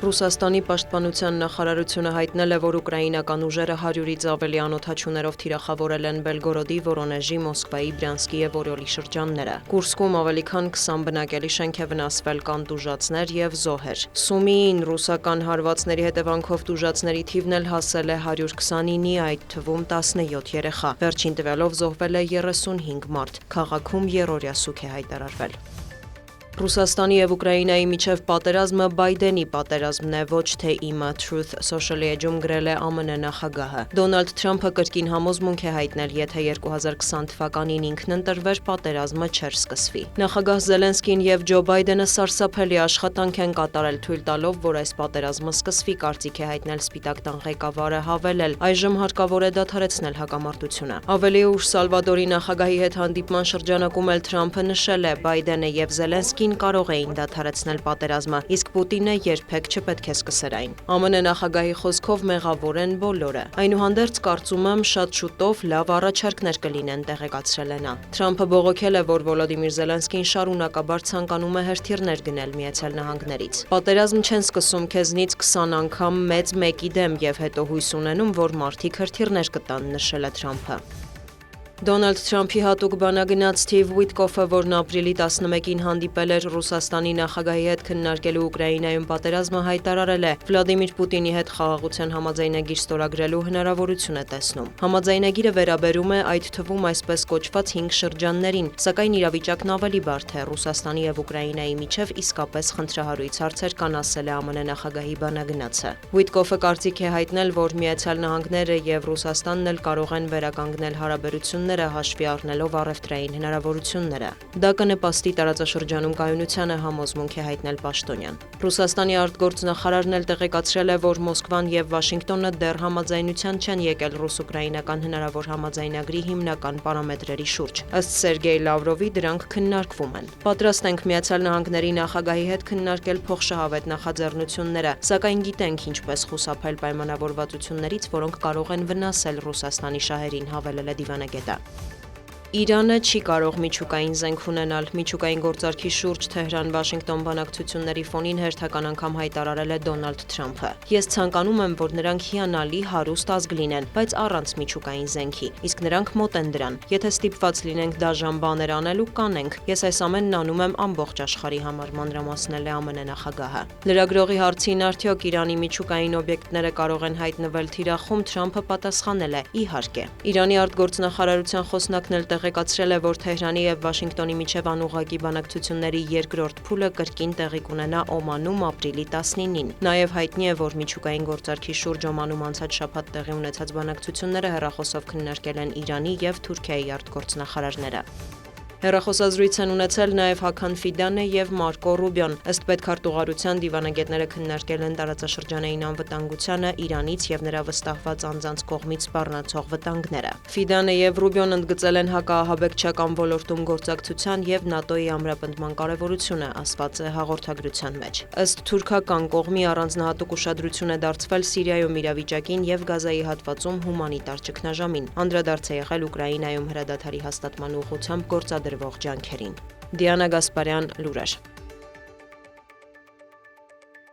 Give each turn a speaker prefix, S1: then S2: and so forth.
S1: Ռուսաստանի պաշտպանության նախարարությունը հայտնել է, որ ուկրաինական ուժերը 100-ից ավելի անօդաչուներով թիրախավորել են Բելգորոդի, Վորոնեժի, Մոսկվայի, Բրյանսկի եւ Օրիոլի շրջանները։ Կուրսկում ավելի քան 20 բնակելի շենք է վնասվել, կան տուժածներ եւ զոհեր։ Սումիին ռուսական հարվածների հետևանքով տուժածների թիվն էլ հասել է 129-ի, այդ թվում 17 երեխա։ Վերջին տվյալով զոհվել է 35 մարդ։ Քաղաքում երրորդյա սուգ է հայտարարվել։ Ռուսաստանի եւ Ուկրաինայի միջև պատերազմը Բայդենի պատերազմն է, ոչ թե իմը, Truth Social Edge-ում գրել է ԱՄՆ նախագահը։ Դոնալդ Թրամփը կրկին համոզմունք է հայտնել, եթե 2020 թվականին ինքն ընտրվեր, պատերազմը չէր սկսվի։ Նախագահ Զելենսկին եւ Ջո Բայդենը սարսափելի աշխատանք են կատարել, թույլ տալով, որ այս պատերազմը սկսվի, կարծիք է հայտնել Սպիտակ տան ղեկավարը, հավելել. այժմ հարկավոր է դադարեցնել հակամարտությունը։ Ավելի ուշ Սալվադորի նախագահի հետ հանդիպման շրջանակում էլ Թրամփը նշել է, Բայդենը եւ Զելենսկին կարող էին դադարեցնել պատերազմը, իսկ Պուտինը երբեք չպետք է սկսեր այն։ ԱՄՆ նախագահի խոսքով մեղավոր են բոլորը։ Այնուհանդերձ կարծում եմ շատ շուտով լավ առաջարկներ կլինեն, տեղեկացրել է նա։ Թրամփը բողոքել է, որ Վոլոդիմիր Զելենսկին շարունակաբար ցանկանում է հրթիռներ գնել Միացյալ Նահանգներից։ Պատերազմ չեն սկսում քեզնից 20 անգամ մեծ մեկի դեմ եւ հետո հույս ունենում, որ մարդիկ հրթիռներ կտան, նշել է Թրամփը։ Դոնալդ Թրամփի հատուկ բանագնաց Սթիվ Ուիտկոֆը, որն ապրիլի 11-ին հանդիպել էր Ռուսաստանի նախագահի հետ քննարկելու Ուկրաինայում պատերազմը, հայտարարել է. Վլադիմիր Պուտինի հետ խաղաղության համաձայնագիր ստորագրելու հնարավորություն է տեսնում։ Համաձայնագիրը վերաբերում է այդ թվում այսպես կոչված 5 շրջաններին, սակայն իրավիճակն ավելի բարդ է։ Ռուսաստանի եւ Ուկրաինայի միջև իսկապես խնդրահարույց հարցեր կան, ասել է ԱՄՆ նախագահի բանագնացը։ Ուիտկոֆը կարծիք է հայտնել, որ Միացյալ Նահանգները եւ Ռուսաստանն էլ կարող են վերականգնել հարաբերությունները հաշվի առնելով առևտրային հնարավորությունները։ Դա կնպաստի տարածաշրջանում կայունությանը, համոզմունք է հայտնել պաշտոնյան։ Ռուսաստանի արտգործնախարարն էլ տեղեկացրել է, որ Մոսկվան եւ Վաշինգտոնը դեռ համաձայնության չեն եկել ռուս-ուկրաինական հնարավոր համաձայնագրի հիմնական պարամետրերի շուրջ։ Ըստ Սերգեյ Լավրովի, դրանք քննարկվում են։ Պատրաստ ենք Միացյալ Նահանգների նախագահի հետ քննարկել փոխշահավետ նախաձեռնությունները, սակայն գիտենք ինչպես խուսափել պայմանավորվածություններից, որոնք կարող են վնասել Ռուսաստանի շահերին, հավելել է դիվանագետը։ Իրանը չի կարող միջուկային զենք ունենալ։ Միջուկային գործարքի շուրջ Թեհրան-Վաշինգտոն բանակցությունների ֆոնին հերթական անգամ հայտարարել է Դոնալդ Թրամփը։ Ես ցանկանում եմ, որ նրանք հիանալի հարուստ ազգ լինեն, բայց առանց միջուկային զենքի, իսկ նրանք մոտ են դրան։ Եթե ստիպված լինենք դաժան բաներ անելու, կանենք։ Ես այս ամենն անում եմ ամբողջ աշխարհի համար, մանրամասնել է ԱՄՆ նախագահը։ Լրագրողի հարցին արդյոք Իրանի միջուկային օբյեկտները կարող են հայտնվել թիրախում, Թրամփը պատասխանել է. իհարկե։ Իրանի արտգործնախարարության խոսնակն էլ տեղեկացրել է, որ Թեհրանի եւ Վաշինգտոնի միջև անուղղակի բանակցությունների երկրորդ փուլը կրկին տեղի կունենա Օմանում ապրիլի 19-ին։ Նաեւ հայտնի է, որ միջուկային գործարքի շուրջ Օմանում անցած շաբաթ տեղի ունեցած բանակցությունները հեռախոսով քննարկել են Իրանի եւ Թուրքիայի արտգործնախարարները։ Հեռախոսազրույց են ունեցել նաև Հական Ֆիդանը եւ Մարկո Ռուբիոն։ Ըստ պետքարտուղարության դիվանագետները քննարկել են տարածաշրջանային անվտանգությանը, Իրանից եւ նրա վստահված անձանց կողմից սպառնացող վտանգները։ Ֆիդանը եւ Ռուբիոն ընդգծել են հակաահաբեկչական ոլորտում գործակցության եւ ՆԱՏՕ-ի ամրապնդման կարեւորությունը, ասված է հաղորդագրության մեջ։ Ըստ թուրքական կողմի առանձնահատուկ ուշադրություն է դարձվել Սիրիայում իրավիճակին եւ Գազայի հատվածում հումանիտար ճգնաժամին։ Անդրադարձ է եղել Ուկրաինայում հրադադարի հաստատման ուղղությամբ գործադրվող ջանքերին։ Դիանա Գասպարյան, լուրեր։